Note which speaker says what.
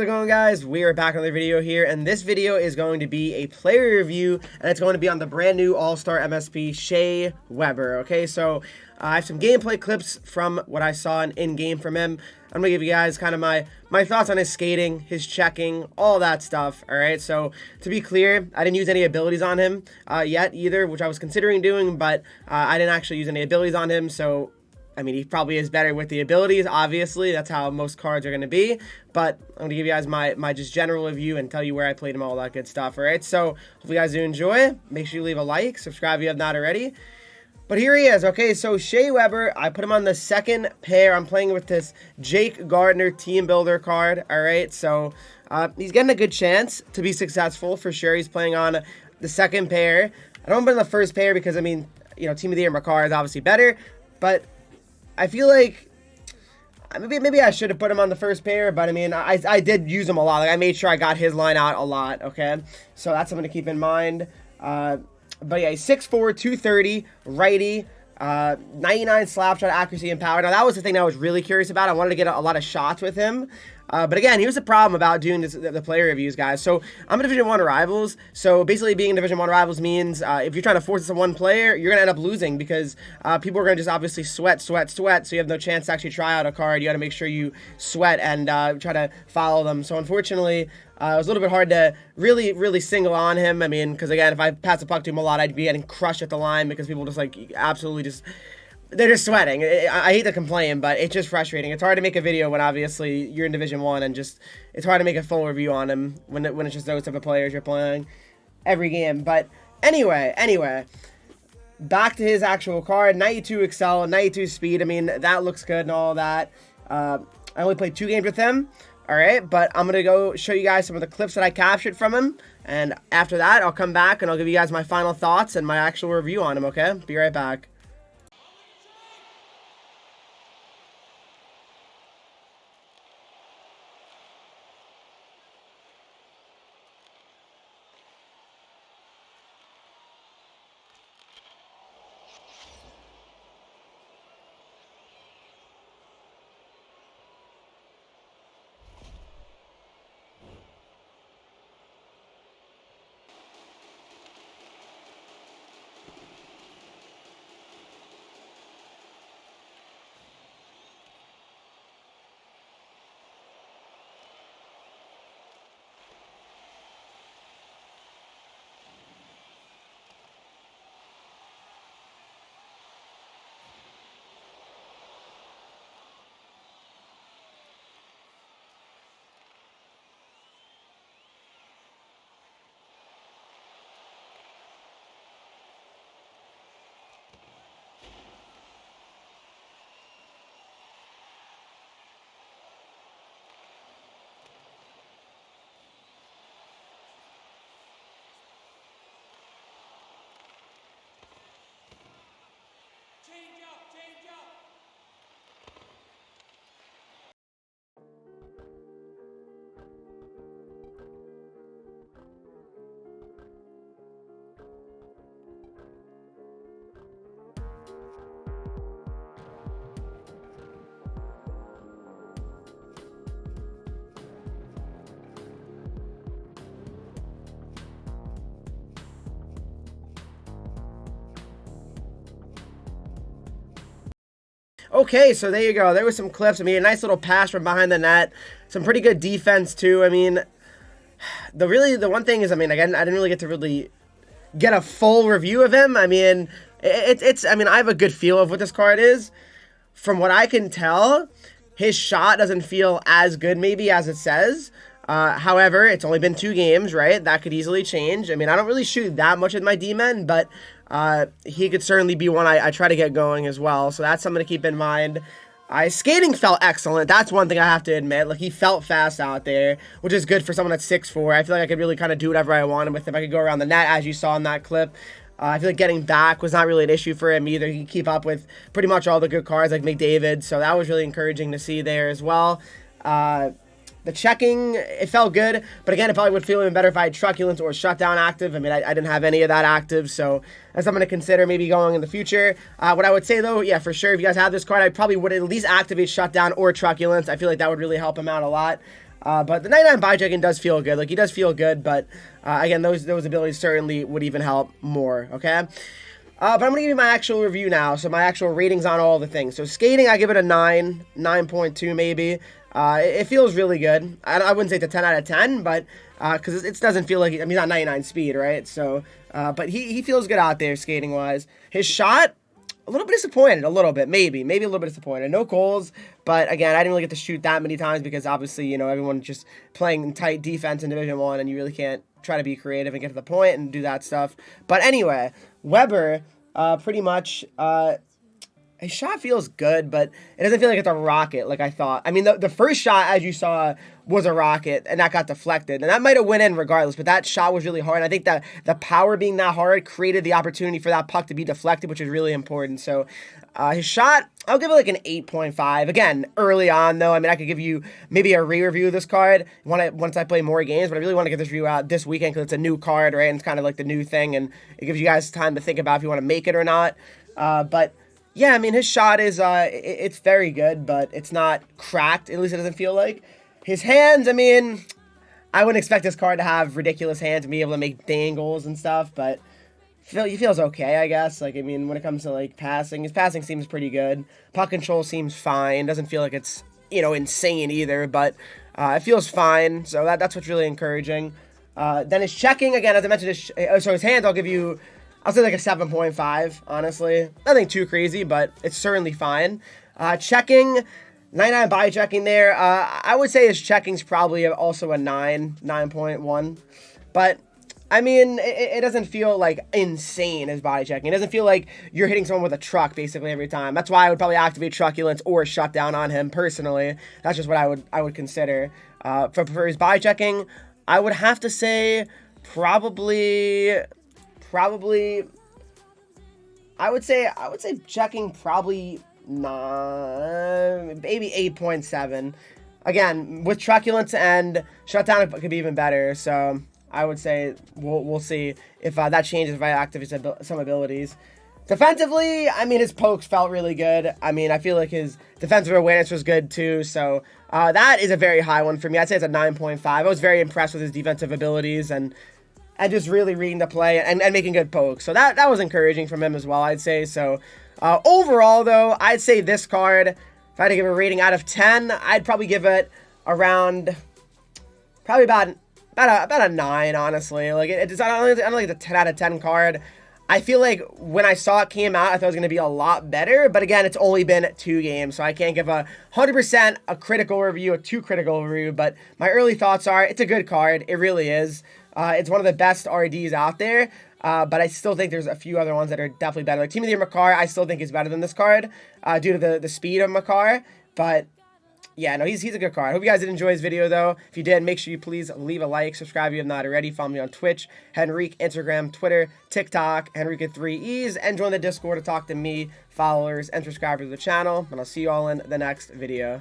Speaker 1: How's it going, guys? We are back on another video here, and this video is going to be a player review, and it's going to be on the brand new All-Star MSP, Shea Weber. Okay, so I have some gameplay clips from what I saw in-game from him. I'm going to give you guys kind of my thoughts on his skating, his checking, all that stuff, alright? So, to be clear, I didn't use any abilities on him yet either, which I was considering doing, but I didn't actually use any abilities on him, so I mean, he probably is better with the abilities, obviously. That's how most cards are going to be. But I'm going to give you guys my just general review and tell you where I played him, all that good stuff, alright? So, hope you guys do enjoy. Make sure you leave a like, subscribe if you have not already. But here he is, okay? So, Shea Weber, I put him on the second pair. I'm playing with this Jake Gardner Team Builder card, alright? So, he's getting a good chance to be successful, for sure. He's playing on the second pair. I don't put him on the first pair because, I mean, you know, Team of the Year Makar is obviously better. But I feel like maybe I should have put him on the first pair, but I mean, I did use him a lot. Like, I made sure I got his line out a lot, okay? So that's something to keep in mind. But yeah, he's 6'4", 230, righty, 99 slap shot accuracy and power. Now, that was the thing that I was really curious about. I wanted to get a lot of shots with him. But again, here's the problem about doing the player reviews, guys. So, I'm a Division 1 Rivals. So, basically, being Division 1 Rivals means if you're trying to force this on one player, you're going to end up losing because people are going to just obviously sweat. So, you have no chance to actually try out a card. You got to make sure you sweat and try to follow them. So, unfortunately, it was a little bit hard to really single on him. I mean, because, again, if I pass the puck to him a lot, I'd be getting crushed at the line because people just, like, absolutely just... They're just sweating. I hate to complain, but it's just frustrating. It's hard to make a video when obviously you're in Division 1 and just it's hard to make a full review on him when it's just those type of players you're playing every game. But anyway, back to his actual card. 92 Excel, 92 Speed. I mean, that looks good and all that. I only played 2 games with him. Alright, but I'm going to go show you guys some of the clips that I captured from him. And after that, I'll come back and I'll give you guys my final thoughts and my actual review on him, okay? Be right back. Okay, so there you go. There was some clips. I mean, a nice little pass from behind the net. Some pretty good defense, too. I mean, the one thing is, I mean, again, I didn't really get to really get a full review of him. I mean, I mean, I have a good feel of what this card is. From what I can tell, his shot doesn't feel as good, maybe, as it says. However, it's only been 2 games, right? That could easily change. I mean, I don't really shoot that much with my D-men, but he could certainly be one I try to get going as well. So that's something to keep in mind. His skating felt excellent. That's one thing I have to admit. Like, he felt fast out there, which is good for someone that's 6'4". I feel like I could really kind of do whatever I wanted with him. I could go around the net, as you saw in that clip. I feel like getting back was not really an issue for him either. He could keep up with pretty much all the good cards like McDavid. So that was really encouraging to see there as well. The checking, it felt good, but again, it probably would feel even better if I had Truculence or Shutdown active. I mean, I didn't have any of that active, so that's something to consider maybe going in the future. What I would say, though, yeah, for sure, if you guys have this card, I probably would at least activate Shutdown or Truculence. I feel like that would really help him out a lot. But the 99 body checking does feel good. Like, he does feel good, but again, those abilities certainly would even help more, okay? But I'm going to give you my actual review now, so my actual ratings on all the things. So skating, I give it a 9, 9.2 maybe. It feels really good. I wouldn't say it's a 10 out of 10, but because it doesn't feel like, I mean, he's not 99 speed, right? So, but he feels good out there skating-wise. His shot, a little bit disappointed, a little bit, maybe a little bit disappointed. No goals, but again, I didn't really get to shoot that many times because obviously, you know, everyone's just playing tight defense in Division 1, and you really can't try to be creative and get to the point and do that stuff. But anyway, Weber, pretty much, his shot feels good, but it doesn't feel like it's a rocket like I thought. I mean, the first shot, as you saw, was a rocket, and that got deflected. And that might have went in regardless, but that shot was really hard. I think that the power being that hard created the opportunity for that puck to be deflected, which is really important. So his shot, I'll give it like an 8.5. Again, early on, though. I mean, I could give you maybe a re-review of this card once I play more games, but I really want to get this review out this weekend because it's a new card, right? And it's kind of like the new thing, and it gives you guys time to think about if you want to make it or not. But yeah, I mean, his shot is, it's very good, but it's not cracked. At least it doesn't feel like. His hands, I mean, I wouldn't expect this card to have ridiculous hands and be able to make dangles and stuff, but he feels okay, I guess. Like, I mean, when it comes to, like, passing, his passing seems pretty good. Puck control seems fine. Doesn't feel like it's, you know, insane either, but it feels fine, so that's what's really encouraging. Then his checking, again, as I mentioned, his hands, I'll say like a 7.5, honestly. Nothing too crazy, but it's certainly fine. Checking, 99 body checking there. I would say his checking's probably also a 9.1. But, I mean, it doesn't feel like insane as body checking. It doesn't feel like you're hitting someone with a truck basically every time. That's why I would probably activate Truculence or Shutdown on him personally. That's just what I would consider. For his body checking, I would have to say probably I would say checking probably 9, maybe 8.7. Again, with Truculence and Shutdown, it could be even better. So I would say we'll see if that changes if I activate some abilities. Defensively, I mean, his pokes felt really good. I mean, I feel like his defensive awareness was good too. So that is a very high one for me. I'd say it's a 9.5. I was very impressed with his defensive abilities and just really reading the play and making good pokes. So that was encouraging from him as well, I'd say. So overall, though, I'd say this card, if I had to give a rating out of 10, I'd probably give it around, probably about a 9, honestly. Like, I don't like the 10 out of 10 card. I feel like when I saw it came out, I thought it was going to be a lot better. But again, it's only been 2 games, so I can't give 100% a critical review, a too critical review. But my early thoughts are, it's a good card. It really is. It's one of the best RDs out there, but I still think there's a few other ones that are definitely better. Like Team of the Year Makar, I still think is better than this card due to the speed of Makar. But yeah, no, he's a good card. I hope you guys did enjoy this video, though. If you did, make sure you please leave a like, subscribe if you have not already. Follow me on Twitch, Henreek, Instagram, Twitter, TikTok, Henreek with 3 E's, and join the Discord to talk to me, followers, and subscribers of the channel. And I'll see you all in the next video.